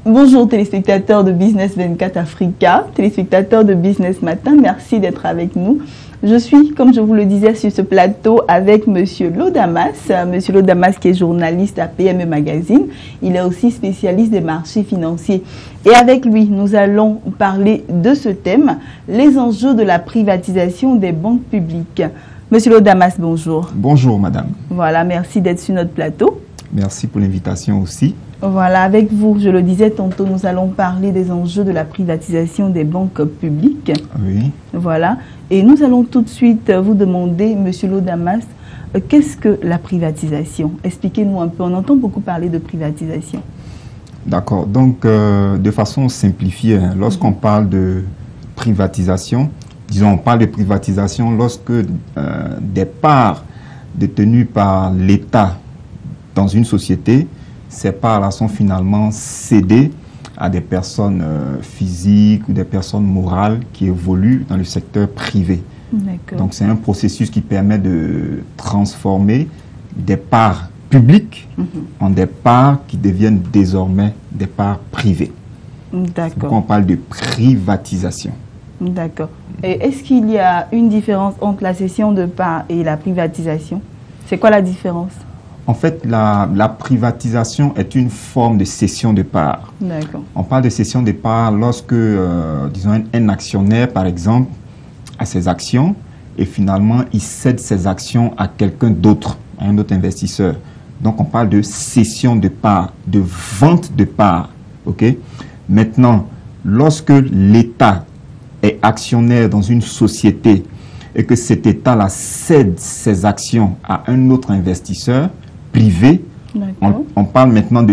Bonjour téléspectateurs de Business 24 Africa, téléspectateurs de Business Matin, merci d'être avec nous. Je suis, comme je vous le disais, sur ce plateau avec Monsieur Lodamas. Monsieur Lodamas qui est journaliste à PME Magazine. Il est aussi spécialiste des marchés financiers. Et avec lui, nous allons parler de ce thème, les enjeux de la privatisation des banques publiques. Monsieur Lodamas, bonjour. Bonjour, madame. Voilà, merci d'être sur notre plateau. Merci pour l'invitation aussi. Voilà, avec vous, je le disais tantôt, nous allons parler des enjeux de la privatisation des banques publiques. Oui. Voilà, et nous allons tout de suite vous demander, Monsieur Lodamas, qu'est-ce que la privatisation? Expliquez-nous un peu, on entend beaucoup parler de privatisation. D'accord, donc de façon simplifiée, lorsqu'on parle de privatisation, disons, on parle de privatisation lorsque des parts détenues par l'État dans une société, ces parts-là sont finalement cédées à des personnes physiques ou des personnes morales qui évoluent dans le secteur privé. Donc c'est un processus qui permet de transformer des parts publiques en des parts qui deviennent désormais des parts privées. D'accord. On parle de privatisation. D'accord. Et est-ce qu'il y a une différence entre la cession de parts et la privatisation? C'est quoi la différence? En fait, la privatisation est une forme de cession de parts. D'accord. On parle de cession de parts lorsque, disons, un actionnaire, par exemple, a ses actions et finalement, il cède ses actions à quelqu'un d'autre, à un autre investisseur. Donc, on parle de cession de parts, de vente de parts. Okay? Maintenant, lorsque l'État est actionnaire dans une société et que cet État-là cède ses actions à un autre investisseur privé, on parle maintenant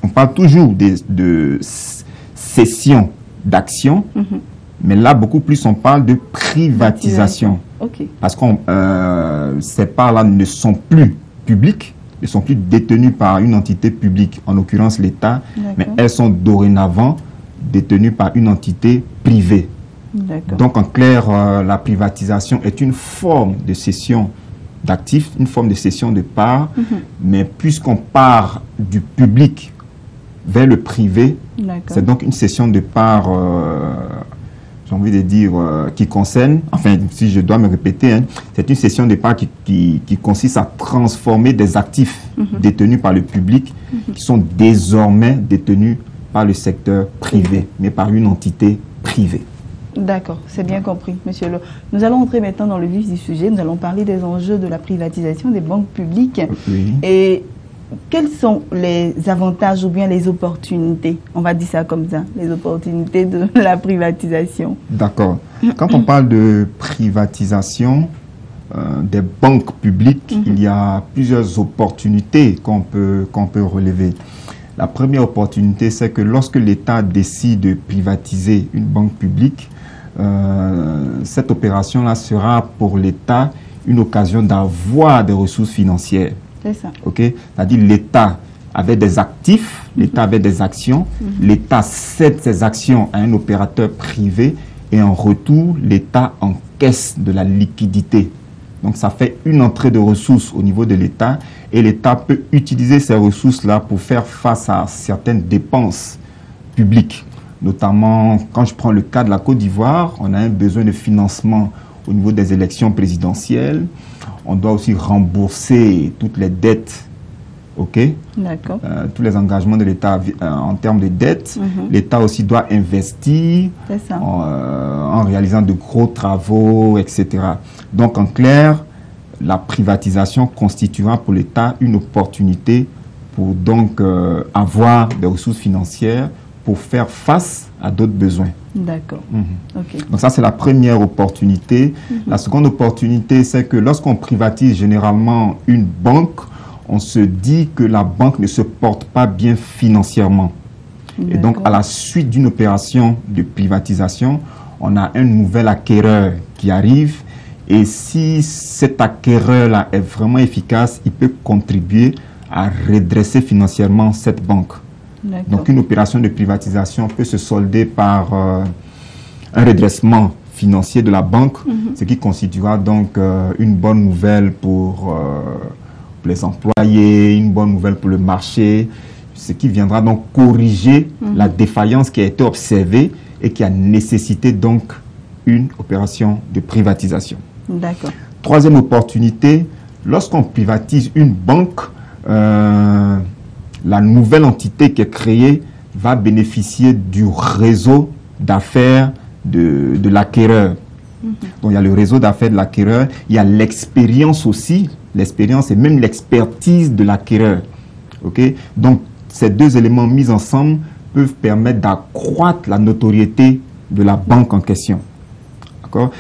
on parle toujours de cession d'actions, mais là, beaucoup plus, on parle de privatisation. Parce que ces parts-là ne sont plus publiques, ne sont plus détenues par une entité publique, en l'occurrence l'État, mais elles sont dorénavant détenues par une entité privée. Donc, en clair, la privatisation est une forme de cession d'actifs, une forme de cession de parts, mais puisqu'on part du public vers le privé, c'est donc une cession de parts, j'ai envie de dire, qui concerne, enfin, si je dois me répéter, c'est une cession de parts qui consiste à transformer des actifs détenus par le public, qui sont désormais détenus par le secteur privé, mais par une entité privée. D'accord, c'est bien compris, Monsieur Lo. Nous allons entrer maintenant dans le vif du sujet. Nous allons parler des enjeux de la privatisation des banques publiques. Et quels sont les avantages ou bien les opportunités, on va dire ça comme ça, les opportunités de la privatisation? D'accord. Quand on parle de privatisation des banques publiques, il y a plusieurs opportunités qu'on peut relever. La première opportunité, c'est que lorsque l'État décide de privatiser une banque publique, cette opération-là sera pour l'État une occasion d'avoir des ressources financières. C'est ça. C'est-à-dire l'État avait des actifs, l'État avait des actions, l'État cède ses actions à un opérateur privé et en retour, l'État encaisse de la liquidité. Donc, ça fait une entrée de ressources au niveau de l'État et l'État peut utiliser ces ressources-là pour faire face à certaines dépenses publiques. Notamment, quand je prends le cas de la Côte d'Ivoire, on a un besoin de financement au niveau des élections présidentielles. On doit aussi rembourser toutes les dettes, tous les engagements de l'État en termes de dettes. L'État aussi doit investir en réalisant de gros travaux, etc. Donc, en clair, la privatisation constituera pour l'État une opportunité pour donc avoir des ressources financières pour faire face à d'autres besoins. D'accord. Donc ça, c'est la première opportunité. La seconde opportunité, c'est que lorsqu'on privatise généralement une banque, on se dit que la banque ne se porte pas bien financièrement. Et donc, à la suite d'une opération de privatisation, on a un nouvel acquéreur qui arrive. Et si cet acquéreur-là est vraiment efficace, il peut contribuer à redresser financièrement cette banque. Donc, une opération de privatisation peut se solder par un redressement financier de la banque, ce qui constituera donc une bonne nouvelle pour les employés, une bonne nouvelle pour le marché, ce qui viendra donc corriger la défaillance qui a été observée et qui a nécessité donc une opération de privatisation. D'accord. Troisième opportunité, lorsqu'on privatise une banque, la nouvelle entité qui est créée va bénéficier du réseau d'affaires de l'acquéreur. Donc il y a le réseau d'affaires de l'acquéreur, il y a l'expérience aussi, l'expérience et même l'expertise de l'acquéreur. Okay? Donc ces deux éléments mis ensemble peuvent permettre d'accroître la notoriété de la banque en question. D'accord?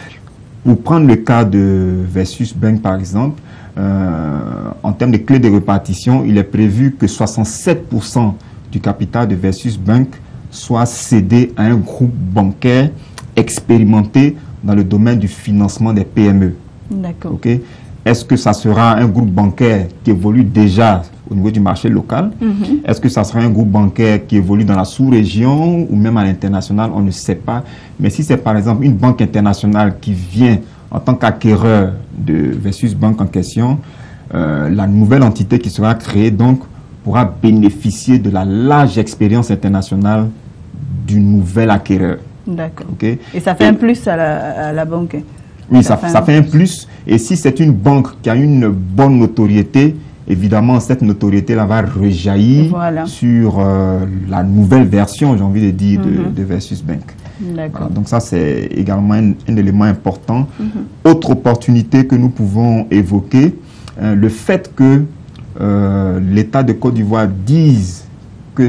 Pour prendre le cas de Versus Bank par exemple, en termes de clés de répartition, il est prévu que 67% du capital de Versus Bank soit cédé à un groupe bancaire expérimenté dans le domaine du financement des PME. D'accord. Okay? Est-ce que ça sera un groupe bancaire qui évolue déjà au niveau du marché local? Est-ce que ça sera un groupe bancaire qui évolue dans la sous-région ou même à l'international? On ne sait pas. Mais si c'est par exemple une banque internationale qui vient en tant qu'acquéreur de Versus Bank en question, la nouvelle entité qui sera créée donc pourra bénéficier de la large expérience internationale du nouvel acquéreur. D'accord. Okay? Et ça fait un plus à la banque? Oui, ça fait un plus. Et si c'est une banque qui a une bonne notoriété, évidemment, cette notoriété-là va rejaillir sur la nouvelle version, j'ai envie de dire, de Versus Bank. D'accord. Donc ça, c'est également un élément important. Autre opportunité que nous pouvons évoquer, le fait que l'État de Côte d'Ivoire dise que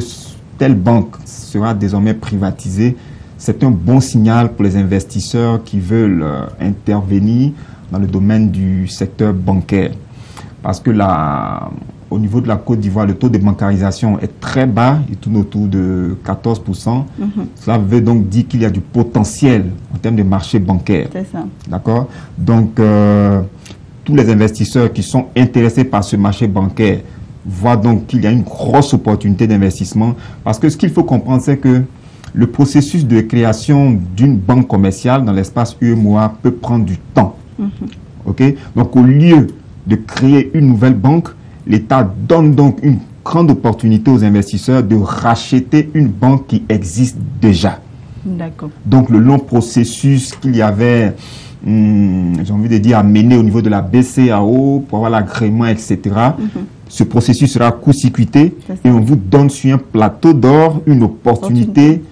telle banque sera désormais privatisée, c'est un bon signal pour les investisseurs qui veulent intervenir dans le domaine du secteur bancaire. Parce que là, au niveau de la Côte d'Ivoire, le taux de bancarisation est très bas, il tourne autour de 14%. Cela veut donc dire qu'il y a du potentiel en termes de marché bancaire. C'est ça. D'accord? Donc, tous les investisseurs qui sont intéressés par ce marché bancaire voient donc qu'il y a une grosse opportunité d'investissement. Parce que ce qu'il faut comprendre, c'est que le processus de création d'une banque commerciale dans l'espace UEMOA peut prendre du temps. Okay? Donc, au lieu de créer une nouvelle banque, l'État donne donc une grande opportunité aux investisseurs de racheter une banque qui existe déjà. D'accord. Donc, le long processus qu'il y avait, j'ai envie de dire, à mener au niveau de la BCAO pour avoir l'agrément, etc., ce processus sera court-circuité et on vous donne sur un plateau d'or une opportunité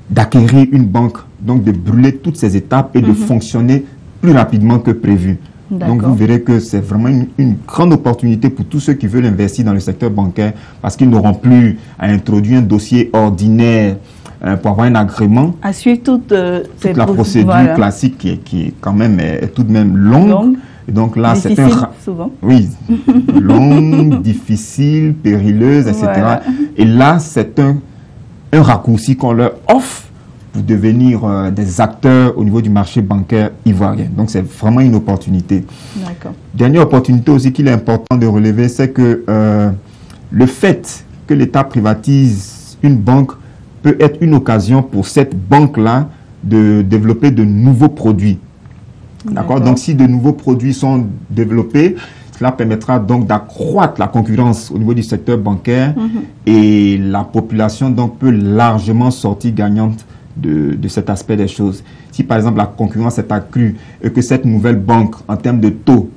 d'acquérir une banque, donc de brûler toutes ces étapes et de fonctionner plus rapidement que prévu. Donc vous verrez que c'est vraiment une grande opportunité pour tous ceux qui veulent investir dans le secteur bancaire parce qu'ils n'auront plus à introduire un dossier ordinaire pour avoir un agrément. À suivre toute la procédure classique qui est quand même est tout de même longue. Et donc là, c'est souvent. Oui, longue, difficile, périleuse, etc. Voilà. Et là, c'est un raccourci qu'on leur offre pour devenir des acteurs au niveau du marché bancaire ivoirien. Donc, c'est vraiment une opportunité. D'accord. Dernière opportunité aussi qu'il est important de relever, c'est que le fait que l'État privatise une banque peut être une occasion pour cette banque-là de développer de nouveaux produits. D'accord. Donc, si de nouveaux produits sont développés, cela permettra donc d'accroître la concurrence au niveau du secteur bancaire et la population donc peut largement sortir gagnante de cet aspect des choses. Si par exemple la concurrence est accrue et que cette nouvelle banque en termes de taux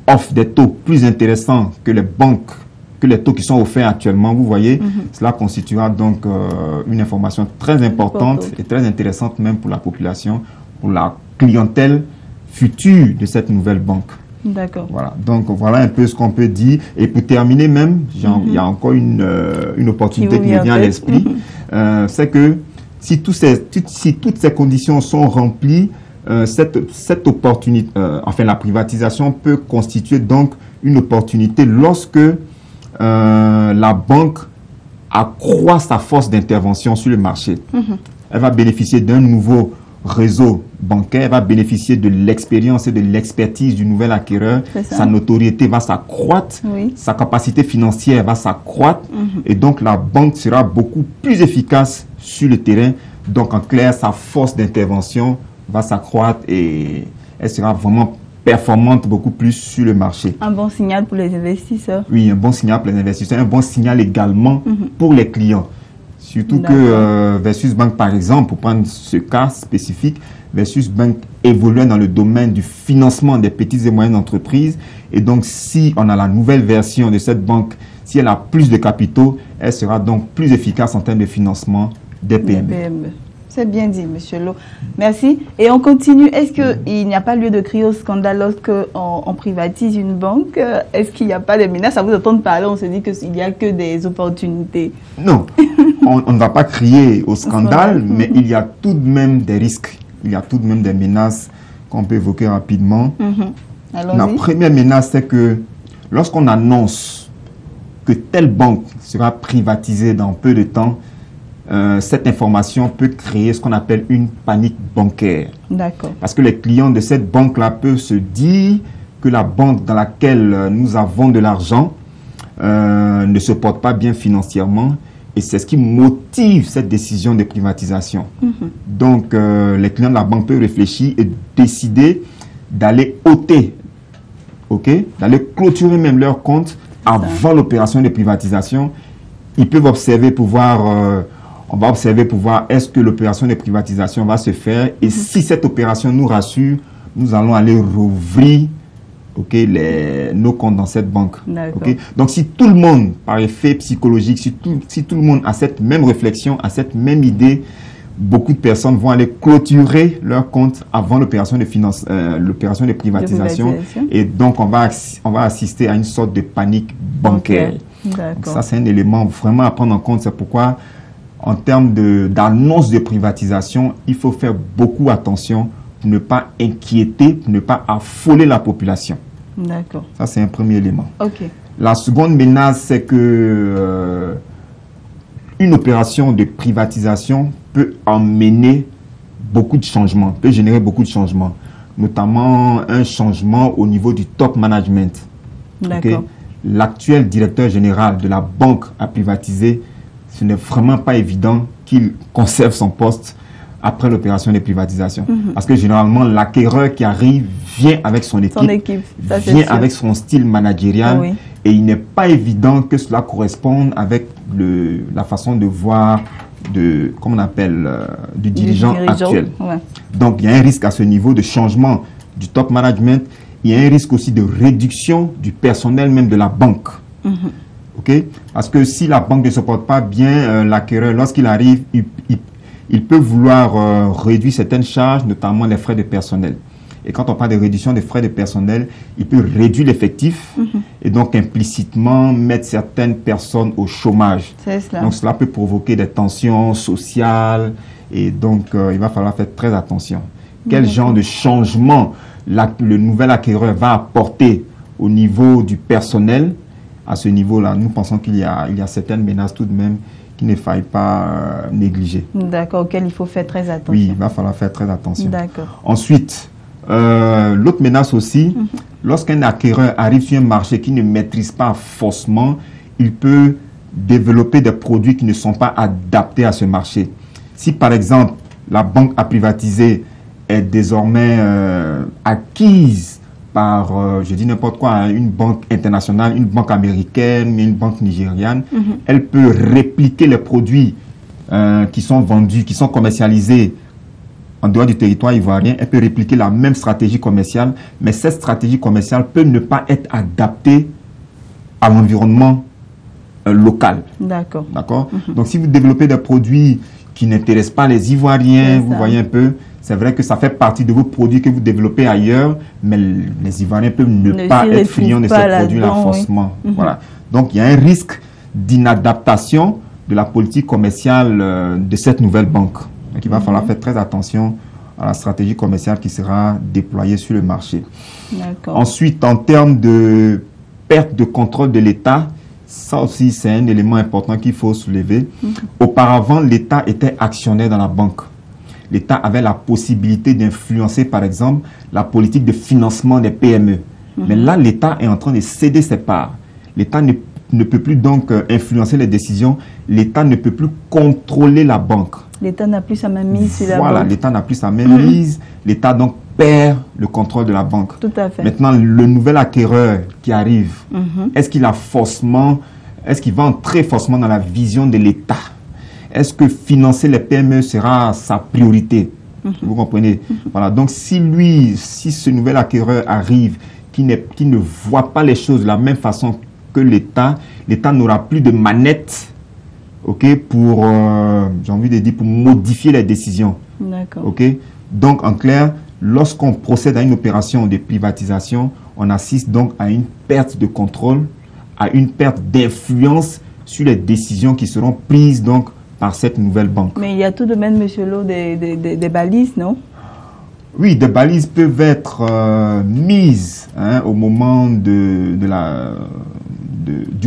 offre des taux plus intéressants que les taux qui sont offerts actuellement, vous voyez, cela constituera donc une information très importante et très intéressante même pour la population, pour la clientèle future de cette nouvelle banque. D'accord. Voilà. Donc, voilà un peu ce qu'on peut dire. Et pour terminer même, il y a encore une opportunité qui me vient à l'esprit. C'est que si toutes ces conditions sont remplies, cette opportunité, enfin la privatisation peut constituer donc une opportunité lorsque la banque accroît sa force d'intervention sur le marché. Elle va bénéficier d'un nouveau réseau bancaire, elle va bénéficier de l'expérience et de l'expertise du nouvel acquéreur. Sa notoriété va s'accroître, sa capacité financière va s'accroître et donc la banque sera beaucoup plus efficace sur le terrain. Donc en clair, sa force d'intervention va s'accroître et elle sera vraiment performantes beaucoup plus sur le marché. Un bon signal pour les investisseurs. Oui, un bon signal pour les investisseurs, un bon signal également pour les clients. Surtout que Versus Bank, par exemple, pour prendre ce cas spécifique, Versus Bank évoluait dans le domaine du financement des petites et moyennes entreprises. Et donc, si on a la nouvelle version de cette banque, si elle a plus de capitaux, elle sera donc plus efficace en termes de financement des PME. C'est bien dit, Monsieur Lo. Merci. Et on continue. Est-ce qu'il n'y a pas lieu de crier au scandale lorsqu'on privatise une banque? Est-ce qu'il n'y a pas de menaces? À vous entendre parler, on se dit qu'il n'y a que des opportunités. Non, on ne va pas crier au scandale, mais il y a tout de même des risques. Il y a tout de même des menaces qu'on peut évoquer rapidement. La première menace, c'est que lorsqu'on annonce que telle banque sera privatisée dans peu de temps, cette information peut créer ce qu'on appelle une panique bancaire. D'accord. Parce que les clients de cette banque-là peuvent se dire que la banque dans laquelle nous avons de l'argent ne se porte pas bien financièrement. Et c'est ce qui motive cette décision de privatisation. Donc, les clients de la banque peuvent réfléchir et décider d'aller ôter, d'aller clôturer même leur compte avant l'opération de privatisation. Ils peuvent observer pour voir... on va observer pour voir est-ce que l'opération de privatisation va se faire. Et si cette opération nous rassure, nous allons aller rouvrir nos comptes dans cette banque. Donc, si tout le monde, par effet psychologique, si tout le monde a cette même réflexion, a cette même idée, beaucoup de personnes vont aller clôturer leur compte avant l'opération de privatisation. Et donc, on va assister à une sorte de panique bancaire. Donc, ça, c'est un élément vraiment à prendre en compte. C'est pourquoi... En termes d'annonce de privatisation, il faut faire beaucoup attention pour ne pas inquiéter, pour ne pas affoler la population. D'accord. Ça, c'est un premier élément. La seconde menace, c'est que une opération de privatisation peut emmener beaucoup de changements, peut générer beaucoup de changements, notamment un changement au niveau du top management. L'actuel directeur général de la banque à privatiser, ce n'est vraiment pas évident qu'il conserve son poste après l'opération de privatisation. Parce que généralement, l'acquéreur qui arrive vient avec son équipe, vient avec son style managérial. Et il n'est pas évident que cela corresponde avec la façon de voir du dirigeant actuel. Donc, il y a un risque à ce niveau de changement du top management. Il y a un risque aussi de réduction du personnel même de la banque. Parce que si la banque ne se porte pas bien, l'acquéreur, lorsqu'il arrive, il peut vouloir réduire certaines charges, notamment les frais de personnel. Et quand on parle de réduction des frais de personnel, il peut réduire l'effectif et donc implicitement mettre certaines personnes au chômage. Donc cela peut provoquer des tensions sociales et donc il va falloir faire très attention. Quel genre de changement le nouvel acquéreur va apporter au niveau du personnel? À ce niveau-là, nous pensons qu'il y a certaines menaces tout de même qu'il ne faille pas négliger. D'accord, auquel il faut faire très attention. Oui, il va falloir faire très attention. Ensuite, l'autre menace aussi, lorsqu'un acquéreur arrive sur un marché qu'il ne maîtrise pas forcément, il peut développer des produits qui ne sont pas adaptés à ce marché. Si par exemple, la banque à privatiser est désormais acquise par, je dis n'importe quoi, une banque internationale, une banque américaine, une banque nigériane, elle peut répliquer les produits qui sont vendus, qui sont commercialisés en dehors du territoire ivoirien. Elle peut répliquer la même stratégie commerciale, mais cette stratégie commerciale peut ne pas être adaptée à l'environnement local. D'accord. Donc, si vous développez des produits qui n'intéressent pas les Ivoiriens, vous voyez un peu, c'est vrai que ça fait partie de vos produits que vous développez ailleurs, mais les Ivoiriens peuvent ne pas être friands de ces produits-là forcément. Donc, il y a un risque d'inadaptation de la politique commerciale de cette nouvelle banque. Donc, il va falloir faire très attention à la stratégie commerciale qui sera déployée sur le marché. Ensuite, en termes de perte de contrôle de l'État, ça aussi, c'est un élément important qu'il faut soulever. Auparavant, l'État était actionnaire dans la banque. L'État avait la possibilité d'influencer, par exemple, la politique de financement des PME. Mais là, l'État est en train de céder ses parts. L'État ne peut plus donc influencer les décisions. L'État ne peut plus contrôler la banque. L'État n'a plus sa main mise sur la banque. Voilà, l'État n'a plus sa main mise. L'État donc perd le contrôle de la banque. Tout à fait. Maintenant, le nouvel acquéreur qui arrive, est-ce qu'il va entrer forcément dans la vision de l'État? Est-ce que financer les PME sera sa priorité? Vous comprenez? Voilà. Donc, si ce nouvel acquéreur arrive, qui ne voit pas les choses de la même façon que l'État n'aura plus de manette, ok, pour, j'ai envie de dire, pour modifier les décisions. D'accord. Ok. Donc, en clair, lorsqu'on procède à une opération de privatisation, on assiste donc à une perte de contrôle, à une perte d'influence sur les décisions qui seront prises donc par cette nouvelle banque. Mais il y a tout de même, Monsieur Lo, des balises, non? Oui, des balises peuvent être mises au moment du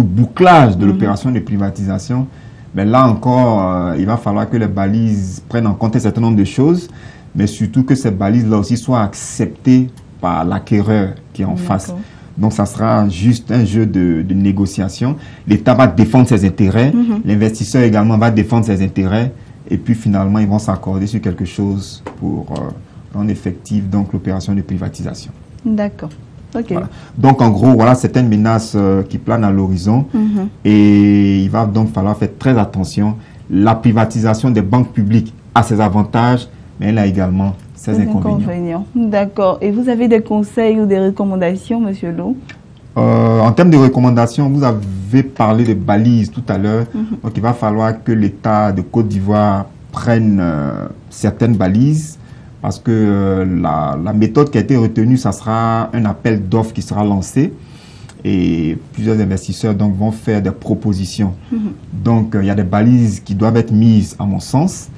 bouclage de l'opération de privatisation. Mais là encore, il va falloir que les balises prennent en compte un certain nombre de choses, mais surtout que ces balises-là aussi soient acceptées par l'acquéreur qui est en face. Donc, ça sera juste un jeu de négociation. L'État va défendre ses intérêts, l'investisseur également va défendre ses intérêts, et puis finalement, ils vont s'accorder sur quelque chose pour rendre effective donc l'opération de privatisation. D'accord. Ok. Voilà. Donc, en gros, voilà certaines menaces qui planent à l'horizon, et il va donc falloir faire très attention. La privatisation des banques publiques a ses avantages, mais elle a également ses inconvénients. D'accord. Et vous avez des conseils ou des recommandations, Monsieur Lo? En termes de recommandations, vous avez parlé de balises tout à l'heure. Donc, il va falloir que l'État de Côte d'Ivoire prenne certaines balises, parce que la méthode qui a été retenue, ça sera un appel d'offres qui sera lancé. Et plusieurs investisseurs donc, vont faire des propositions. Donc, il y a des balises qui doivent être mises, à mon sens.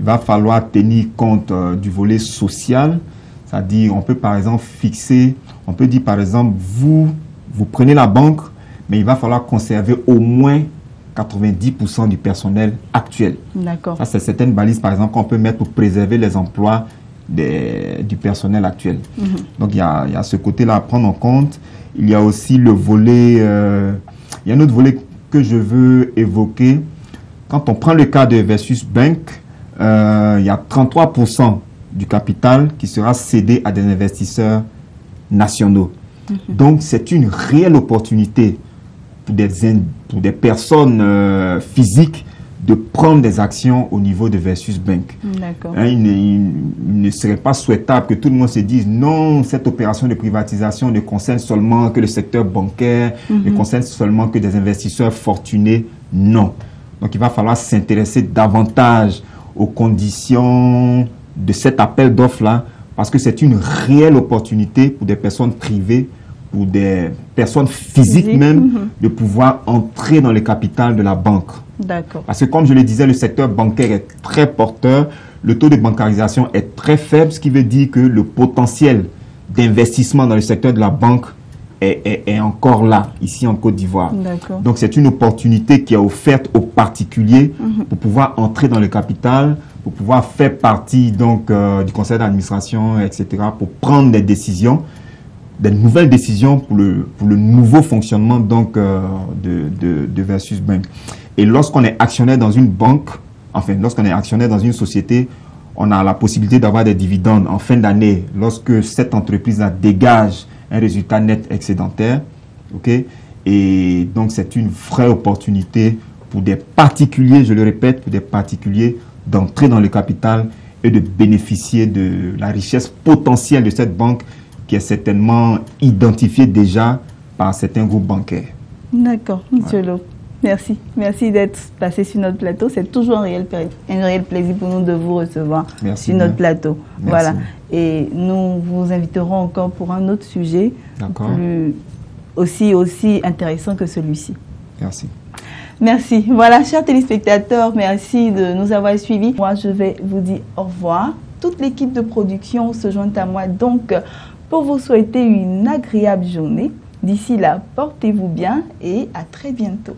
Il va falloir tenir compte du volet social. C'est-à-dire, on peut par exemple fixer, on peut dire par exemple, vous prenez la banque, mais il va falloir conserver au moins 90% du personnel actuel. D'accord. Ça, c'est certaines balises, par exemple, qu'on peut mettre pour préserver les emplois du personnel actuel. Donc, il y a ce côté-là à prendre en compte. Il y a aussi le volet, il y a un autre volet que je veux évoquer. Quand on prend le cas de Versus Bank, il y a 33% du capital qui sera cédé à des investisseurs nationaux. Donc, c'est une réelle opportunité pour des personnes physiques de prendre des actions au niveau de Versus Bank. Il ne serait pas souhaitable que tout le monde se dise non, cette opération de privatisation ne concerne seulement que le secteur bancaire, ne concerne seulement que des investisseurs fortunés. Non. Donc, il va falloir s'intéresser davantage aux conditions de cet appel d'offres-là, parce que c'est une réelle opportunité pour des personnes privées, pour des personnes physiques même, de pouvoir entrer dans le capital de la banque. D'accord. Parce que comme je le disais, le secteur bancaire est très porteur, le taux de bancarisation est très faible, ce qui veut dire que le potentiel d'investissement dans le secteur de la banque est encore là, ici en Côte d'Ivoire. Donc c'est une opportunité qui est offerte aux particuliers pour pouvoir entrer dans le capital, pour pouvoir faire partie donc, du conseil d'administration, etc., pour prendre des décisions, des nouvelles décisions pour le nouveau fonctionnement donc, de Versus Bank. Et lorsqu'on est actionnaire dans une banque, enfin, lorsqu'on est actionnaire dans une société, on a la possibilité d'avoir des dividendes en fin d'année lorsque cette entreprise dégage un résultat net excédentaire. Okay? Et donc, c'est une vraie opportunité pour des particuliers, je le répète, pour des particuliers d'entrer dans le capital et de bénéficier de la richesse potentielle de cette banque qui est certainement identifiée déjà par certains groupes bancaires. D'accord, Monsieur Lo. Merci. Merci d'être passé sur notre plateau. C'est toujours un réel plaisir pour nous de vous recevoir sur notre plateau. Merci. Voilà. Et nous vous inviterons encore pour un autre sujet aussi intéressant que celui-ci. Merci. Merci. Voilà, chers téléspectateurs, merci de nous avoir suivis. Moi, je vais vous dire au revoir. Toute l'équipe de production se joint à moi donc pour vous souhaiter une agréable journée. D'ici là, portez-vous bien et à très bientôt.